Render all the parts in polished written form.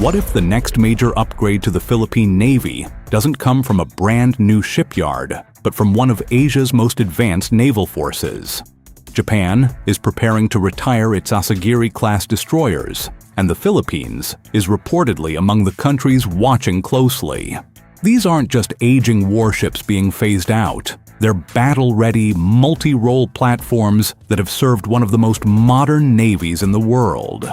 What if the next major upgrade to the Philippine Navy doesn't come from a brand new shipyard, but from one of Asia's most advanced naval forces? Japan is preparing to retire its Asagiri-class destroyers, and the Philippines is reportedly among the countries watching closely. These aren't just aging warships being phased out. They're battle-ready, multi-role platforms that have served one of the most modern navies in the world.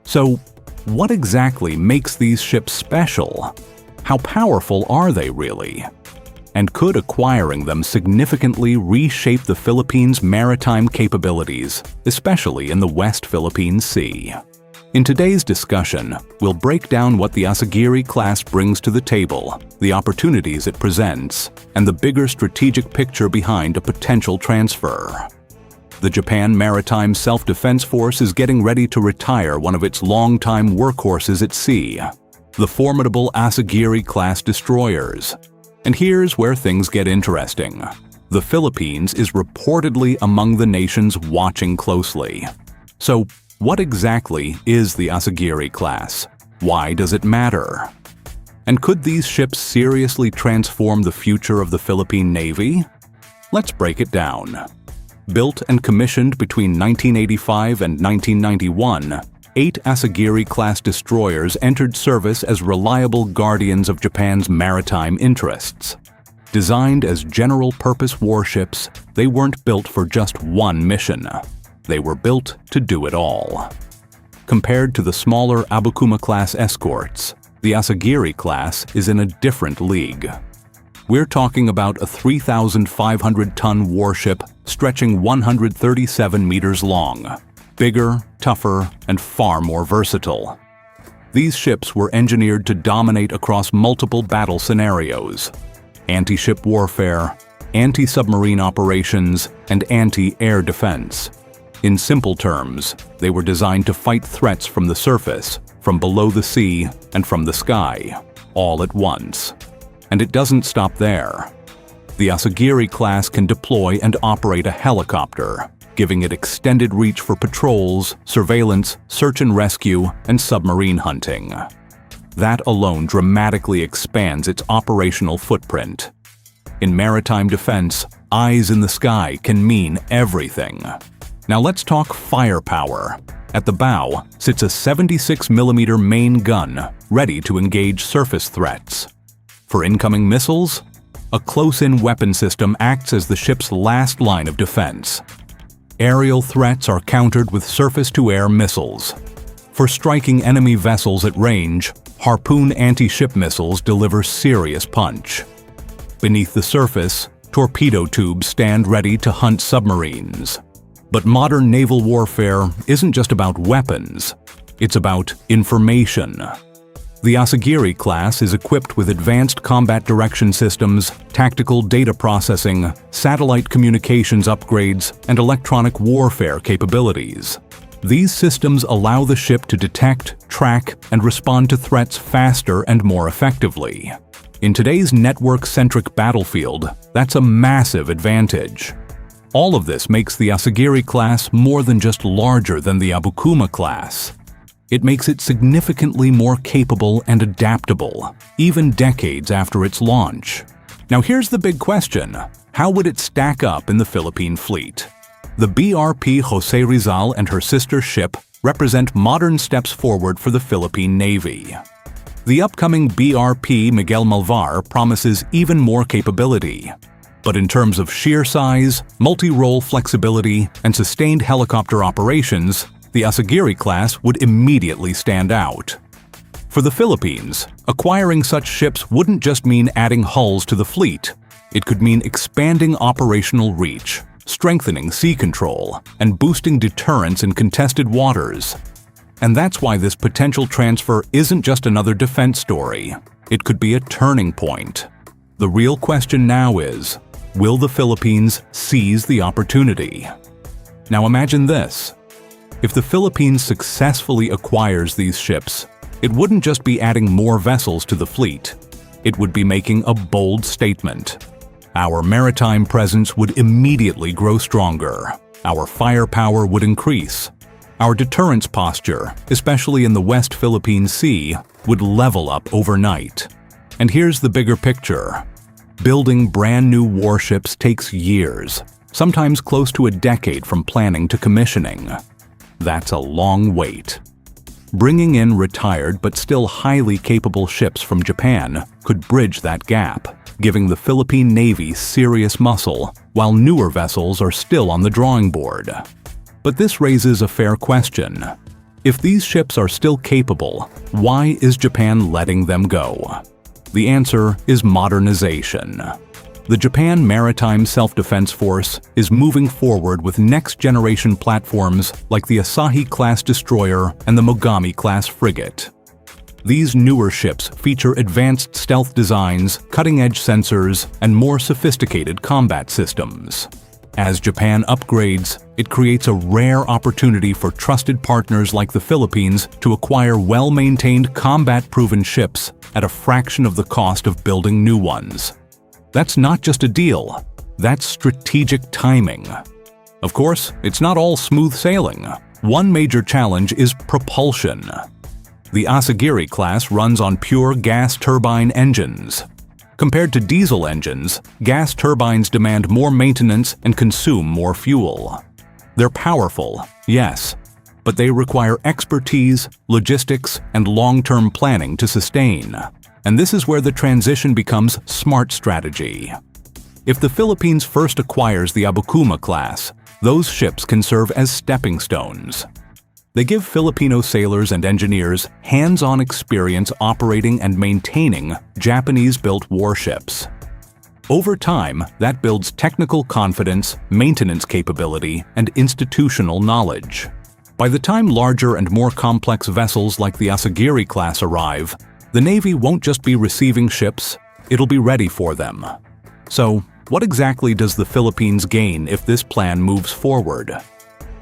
So, what exactly makes these ships special? How powerful are they really? And could acquiring them significantly reshape the Philippines' maritime capabilities, especially in the West Philippine Sea? In today's discussion, we'll break down what the Asagiri class brings to the table, the opportunities it presents, and the bigger strategic picture behind a potential transfer. The Japan Maritime Self-Defense Force is getting ready to retire one of its longtime workhorses at sea, the formidable Asagiri-class destroyers. And here's where things get interesting. The Philippines is reportedly among the nations watching closely. So, what exactly is the Asagiri class? Why does it matter? And could these ships seriously transform the future of the Philippine Navy? Let's break it down. Built and commissioned between 1985 and 1991, 8 Asagiri-class destroyers entered service as reliable guardians of Japan's maritime interests. Designed as general-purpose warships, they weren't built for just one mission. They were built to do it all. Compared to the smaller Abukuma-class escorts, the Asagiri class is in a different league. We're talking about a 3,500-ton warship stretching 137 meters long. Bigger, tougher, and far more versatile. These ships were engineered to dominate across multiple battle scenarios: anti-ship warfare, anti-submarine operations, and anti-air defense. In simple terms, they were designed to fight threats from the surface, from below the sea, and from the sky, all at once. And it doesn't stop there. The Asagiri class can deploy and operate a helicopter, giving it extended reach for patrols, surveillance, search and rescue, and submarine hunting. That alone dramatically expands its operational footprint. In maritime defense, eyes in the sky can mean everything. Now let's talk firepower. At the bow sits a 76mm main gun, ready to engage surface threats. For incoming missiles, a close-in weapon system acts as the ship's last line of defense. Aerial threats are countered with surface-to-air missiles. For striking enemy vessels at range, Harpoon anti-ship missiles deliver serious punch. Beneath the surface, torpedo tubes stand ready to hunt submarines. But modern naval warfare isn't just about weapons, it's about information. The Asagiri class is equipped with advanced combat direction systems, tactical data processing, satellite communications upgrades, and electronic warfare capabilities. These systems allow the ship to detect, track, and respond to threats faster and more effectively. In today's network-centric battlefield, that's a massive advantage. All of this makes the Asagiri class more than just larger than the Abukuma class. It makes it significantly more capable and adaptable, even decades after its launch. Now here's the big question: how would it stack up in the Philippine fleet? The BRP Jose Rizal and her sister ship represent modern steps forward for the Philippine Navy. The upcoming BRP Miguel Malvar promises even more capability. But in terms of sheer size, multi-role flexibility, and sustained helicopter operations, the Asagiri class would immediately stand out. For the Philippines, acquiring such ships wouldn't just mean adding hulls to the fleet. It could mean expanding operational reach, strengthening sea control, and boosting deterrence in contested waters. And that's why this potential transfer isn't just another defense story. It could be a turning point. The real question now is, will the Philippines seize the opportunity? Now imagine this. If the Philippines successfully acquires these ships, it wouldn't just be adding more vessels to the fleet. It would be making a bold statement. Our maritime presence would immediately grow stronger. Our firepower would increase. Our deterrence posture, especially in the West Philippine Sea, would level up overnight. And here's the bigger picture. Building brand new warships takes years, sometimes close to a decade from planning to commissioning. That's a long wait. Bringing in retired but still highly capable ships from Japan could bridge that gap, giving the Philippine Navy serious muscle, while newer vessels are still on the drawing board. But this raises a fair question. If these ships are still capable, why is Japan letting them go? The answer is modernization. The Japan Maritime Self-Defense Force is moving forward with next-generation platforms like the Asagiri-class destroyer and the Mogami-class frigate. These newer ships feature advanced stealth designs, cutting-edge sensors, and more sophisticated combat systems. As Japan upgrades, it creates a rare opportunity for trusted partners like the Philippines to acquire well-maintained, combat-proven ships at a fraction of the cost of building new ones. That's not just a deal, that's strategic timing. Of course, it's not all smooth sailing. One major challenge is propulsion. The Asagiri class runs on pure gas turbine engines. Compared to diesel engines, gas turbines demand more maintenance and consume more fuel. They're powerful, yes, but they require expertise, logistics, and long-term planning to sustain. And this is where the transition becomes smart strategy. If the Philippines first acquires the Abukuma class, those ships can serve as stepping stones. They give Filipino sailors and engineers hands-on experience operating and maintaining Japanese-built warships. Over time, that builds technical confidence, maintenance capability, and institutional knowledge. By the time larger and more complex vessels like the Asagiri class arrive, the Navy won't just be receiving ships, it'll be ready for them. So, what exactly does the Philippines gain if this plan moves forward?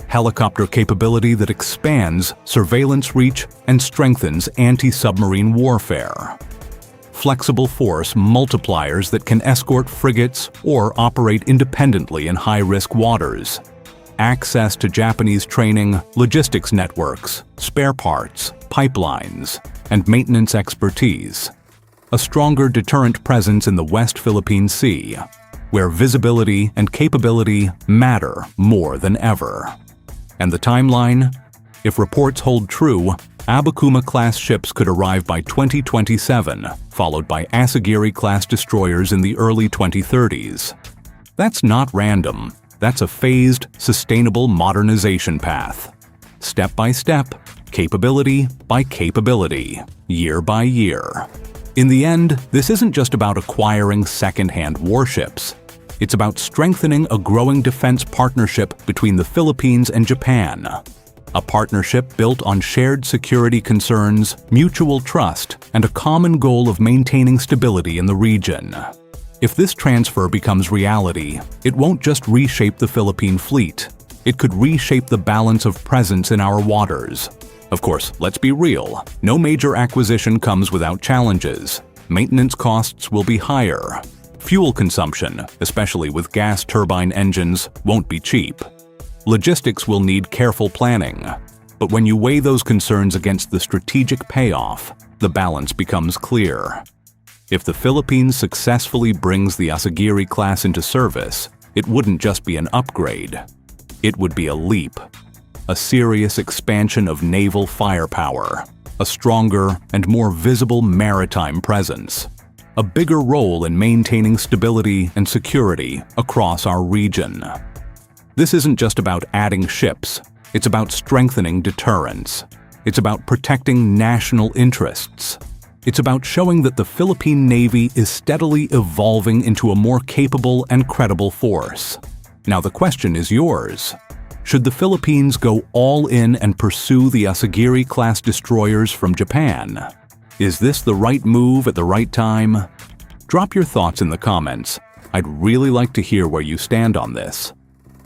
Helicopter capability that expands surveillance reach and strengthens anti-submarine warfare. Flexible force multipliers that can escort frigates or operate independently in high-risk waters. Access to Japanese training, logistics networks, spare parts, pipelines, and maintenance expertise. A stronger deterrent presence in the West Philippine Sea, where visibility and capability matter more than ever. And the timeline? If reports hold true, Abukuma-class ships could arrive by 2027, followed by Asagiri-class destroyers in the early 2030s. That's not random. That's a phased, sustainable modernization path. Step by step, capability by capability, year by year. In the end, this isn't just about acquiring second-hand warships. It's about strengthening a growing defense partnership between the Philippines and Japan. A partnership built on shared security concerns, mutual trust, and a common goal of maintaining stability in the region. If this transfer becomes reality, it won't just reshape the Philippine fleet. It could reshape the balance of presence in our waters. Of course, let's be real. No major acquisition comes without challenges. Maintenance costs will be higher. Fuel consumption, especially with gas turbine engines, won't be cheap. Logistics will need careful planning. But when you weigh those concerns against the strategic payoff, the balance becomes clear. If the Philippines successfully brings the Asagiri class into service, it wouldn't just be an upgrade. It would be a leap. A serious expansion of naval firepower. A stronger and more visible maritime presence. A bigger role in maintaining stability and security across our region. This isn't just about adding ships, it's about strengthening deterrence. It's about protecting national interests. It's about showing that the Philippine Navy is steadily evolving into a more capable and credible force. Now the question is yours. Should the Philippines go all in and pursue the Asagiri-class destroyers from Japan? Is this the right move at the right time? Drop your thoughts in the comments. I'd really like to hear where you stand on this.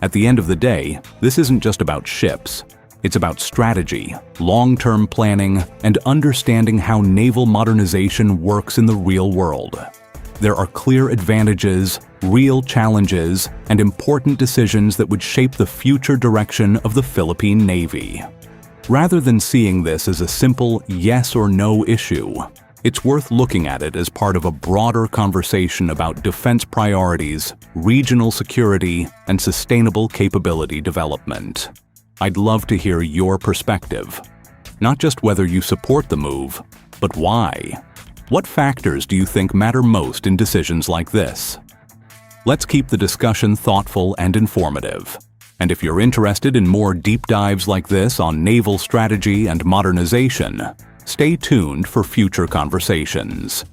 At the end of the day, this isn't just about ships. It's about strategy, long-term planning, and understanding how naval modernization works in the real world. There are clear advantages, real challenges, and important decisions that would shape the future direction of the Philippine Navy. Rather than seeing this as a simple yes or no issue, it's worth looking at it as part of a broader conversation about defense priorities, regional security, and sustainable capability development. I'd love to hear your perspective. Not just whether you support the move, but why. What factors do you think matter most in decisions like this? Let's keep the discussion thoughtful and informative. And if you're interested in more deep dives like this on naval strategy and modernization, stay tuned for future conversations.